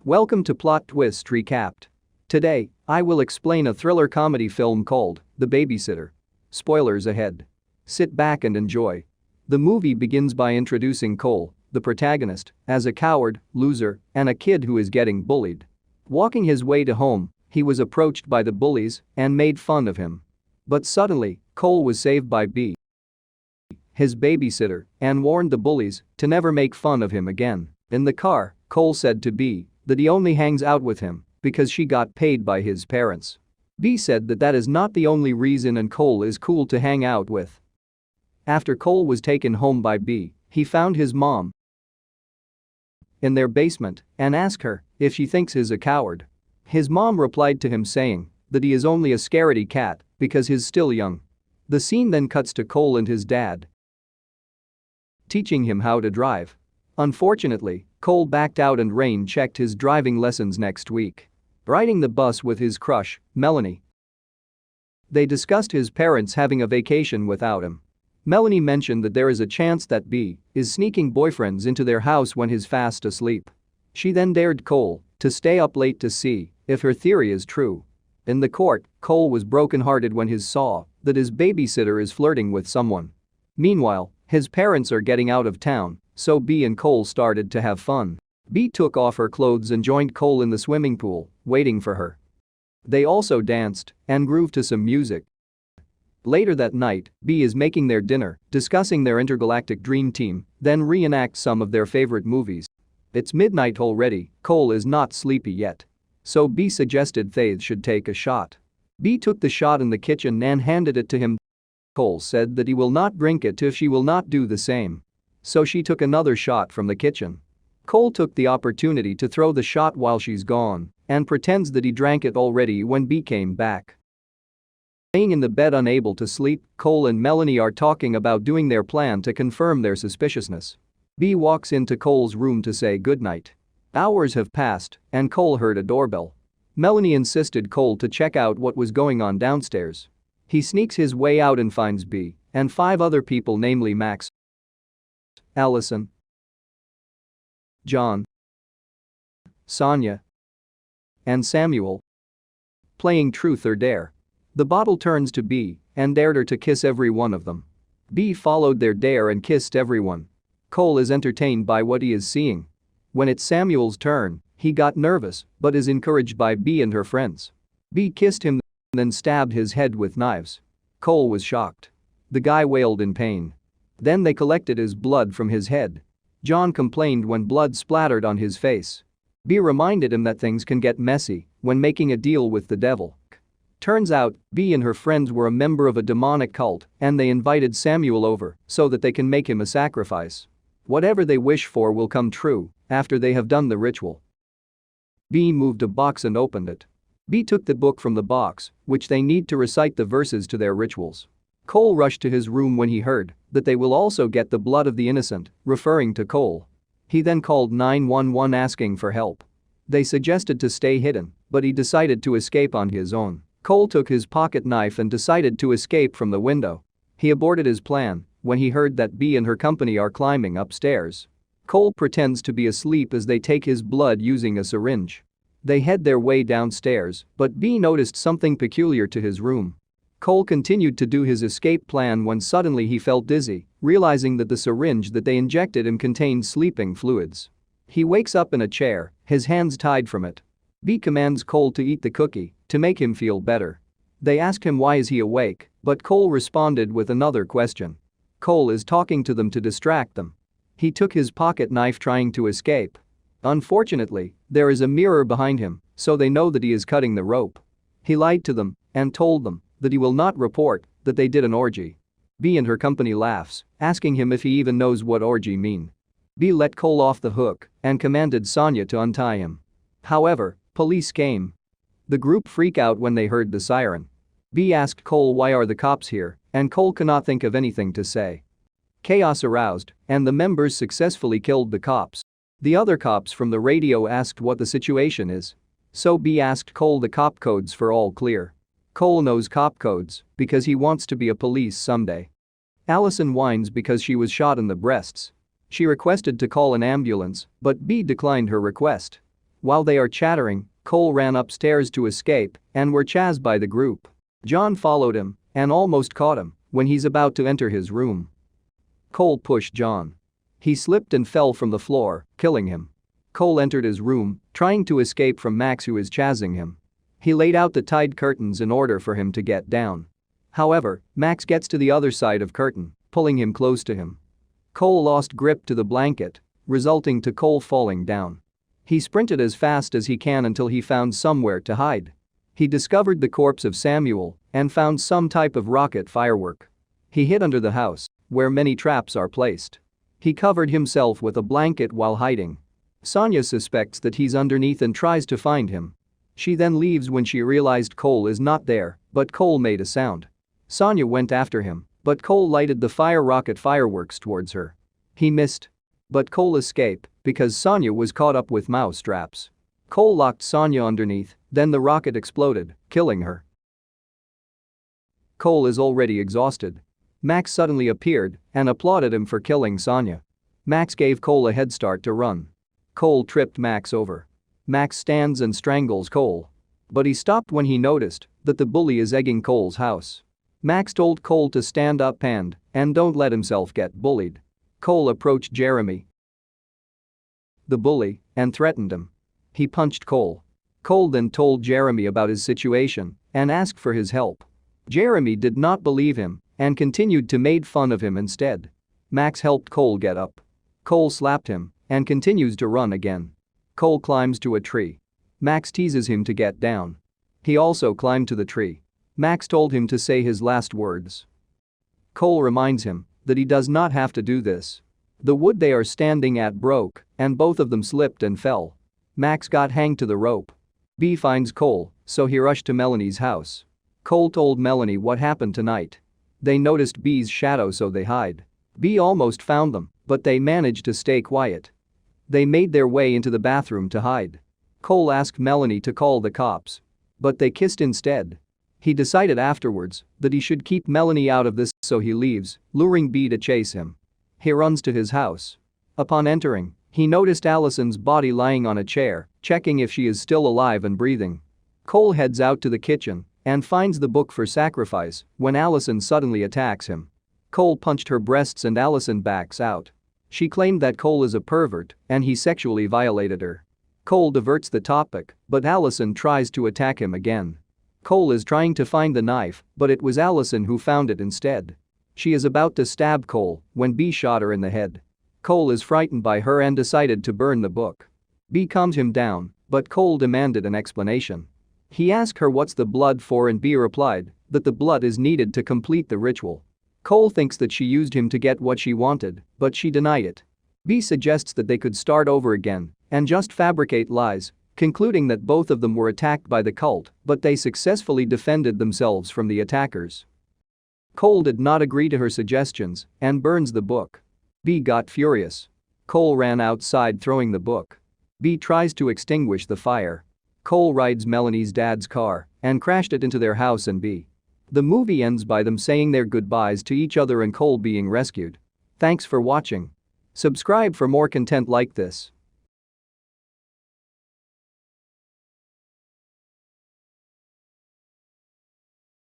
Welcome to Plot Twist Recapped. Today, I will explain a thriller comedy film called The Babysitter. Spoilers ahead. Sit back and enjoy. The movie begins by introducing Cole, the protagonist, as a coward, loser, and a kid who is getting bullied. Walking his way to home, he was approached by the bullies and made fun of him. But suddenly, Cole was saved by B, his babysitter, and warned the bullies to never make fun of him again. In the car, Cole said to B that he only hangs out with him because she got paid by his parents. B said that that is not the only reason and Cole is cool to hang out with. After Cole was taken home by B, he found his mom in their basement and asked her if she thinks he's a coward. His mom replied to him saying that he is only a scaredy cat because he's still young. The scene then cuts to Cole and his dad teaching him how to drive. Unfortunately, Cole backed out and Rain checked his driving lessons next week. Riding the bus with his crush, Melanie, they discussed his parents having a vacation without him. Melanie mentioned that there is a chance that B is sneaking boyfriends into their house when he's fast asleep. She then dared Cole to stay up late to see if her theory is true. In the court, Cole was brokenhearted when he saw that his babysitter is flirting with someone. Meanwhile, his parents are getting out of town, so B and Cole started to have fun. B took off her clothes and joined Cole in the swimming pool, waiting for her. They also danced and grooved to some music. Later that night, B is making their dinner, discussing their intergalactic dream team, then reenact some of their favorite movies. It's midnight already, Cole is not sleepy yet. So B suggested they should take a shot. B took the shot in the kitchen and handed it to him. Cole said that he will not drink it if she will not do the same. So she took another shot from the kitchen. Cole took the opportunity to throw the shot while she's gone and pretends that he drank it already when B came back. Laying in the bed unable to sleep, Cole and Melanie are talking about doing their plan to confirm their suspiciousness. B walks into Cole's room to say goodnight. Hours have passed and Cole heard a doorbell. Melanie insisted Cole to check out what was going on downstairs. He sneaks his way out and finds B and 5 other people, namely Max, Allison, John, Sonia, and Samuel, playing truth or dare. The bottle turns to B and dared her to kiss every one of them. B followed their dare and kissed everyone. Cole is entertained by what he is seeing. When it's Samuel's turn, he got nervous but is encouraged by B and her friends. B kissed him then stabbed his head with knives. Cole was shocked. The guy wailed in pain. Then they collected his blood from his head. John complained when blood splattered on his face. B reminded him that things can get messy when making a deal with the devil. Turns out, B and her friends were a member of a demonic cult and they invited Samuel over so that they can make him a sacrifice. Whatever they wish for will come true after they have done the ritual. B moved a box and opened it. B took the book from the box, which they need to recite the verses to their rituals. Cole rushed to his room when he heard that they will also get the blood of the innocent, referring to Cole. He then called 911 asking for help. They suggested to stay hidden, but he decided to escape on his own. Cole took his pocket knife and decided to escape from the window. He aborted his plan when he heard that B and her company are climbing upstairs. Cole pretends to be asleep as they take his blood using a syringe. They head their way downstairs, but B noticed something peculiar to his room. Cole continued to do his escape plan when suddenly he felt dizzy, realizing that the syringe that they injected him contained sleeping fluids. He wakes up in a chair, his hands tied from it. B commands Cole to eat the cookie to make him feel better. They ask him why is he awake, but Cole responded with another question. Cole is talking to them to distract them. He took his pocket knife trying to escape. Unfortunately, there is a mirror behind him, so they know that he is cutting the rope. He lied to them and told them that he will not report that they did an orgy. B and her company laughs, asking him if he even knows what orgy mean. B let Cole off the hook and commanded Sonia to untie him. However, police came. The group freak out when they heard the siren. B asked Cole why are the cops here, and Cole cannot think of anything to say. Chaos aroused, and the members successfully killed the cops. The other cops from the radio asked what the situation is. So B asked Cole the cop codes for all clear. Cole knows cop codes because he wants to be a police someday. Allison whines because she was shot in the breasts. She requested to call an ambulance, but B declined her request. While they are chattering, Cole ran upstairs to escape and were chased by the group. John followed him and almost caught him when he's about to enter his room. Cole pushed John. He slipped and fell from the floor, killing him. Cole entered his room, trying to escape from Max, who is chasing him. He laid out the tied curtains in order for him to get down. However, Max gets to the other side of curtain, pulling him close to him. Cole lost grip to the blanket, resulting to Cole falling down. He sprinted as fast as he can until he found somewhere to hide. He discovered the corpse of Samuel and found some type of rocket firework. He hid under the house, where many traps are placed. He covered himself with a blanket while hiding. Sonia suspects that he's underneath and tries to find him. She then leaves when she realized Cole is not there, but Cole made a sound. Sonia went after him, but Cole lighted the fire rocket fireworks towards her. He missed. But Cole escaped because Sonia was caught up with mouse traps. Cole locked Sonia underneath, then the rocket exploded, killing her. Cole is already exhausted. Max suddenly appeared and applauded him for killing Sonia. Max gave Cole a head start to run. Cole tripped Max over. Max stands and strangles Cole. But he stopped when he noticed that the bully is egging Cole's house. Max told Cole to stand up and don't let himself get bullied. Cole approached Jeremy, the bully, and threatened him. He punched Cole. Cole then told Jeremy about his situation and asked for his help. Jeremy did not believe him and continued to make fun of him instead. Max helped Cole get up. Cole slapped him and continues to run again. Cole climbs to a tree. Max teases him to get down. He also climbed to the tree. Max told him to say his last words. Cole reminds him that he does not have to do this. The wood they are standing at broke and both of them slipped and fell. Max got hanged to the rope. B finds Cole, so he rushed to Melanie's house. Cole told Melanie what happened tonight. They noticed B's shadow, so they hide. B almost found them, but they managed to stay quiet. They made their way into the bathroom to hide. Cole asked Melanie to call the cops, but they kissed instead. He decided afterwards that he should keep Melanie out of this, so he leaves, luring B to chase him. He runs to his house. Upon entering, he noticed Allison's body lying on a chair, checking if she is still alive and breathing. Cole heads out to the kitchen and finds the book for sacrifice when Allison suddenly attacks him. Cole punched her breasts and Allison backs out. She claimed that Cole is a pervert and he sexually violated her. Cole diverts the topic, but Allison tries to attack him again. Cole is trying to find the knife, but it was Allison who found it instead. She is about to stab Cole when B shot her in the head. Cole is frightened by her and decided to burn the book. B calmed him down, but Cole demanded an explanation. He asked her what's the blood for, and B replied that the blood is needed to complete the ritual. Cole thinks that she used him to get what she wanted, but she denied it. B suggests that they could start over again and just fabricate lies, concluding that both of them were attacked by the cult, but they successfully defended themselves from the attackers. Cole did not agree to her suggestions and burns the book. B got furious. Cole ran outside throwing the book. B tries to extinguish the fire. Cole rides Melanie's dad's car and crashed it into their house and B. The movie ends by them saying their goodbyes to each other and Cole being rescued. Thanks for watching. Subscribe for more content like this.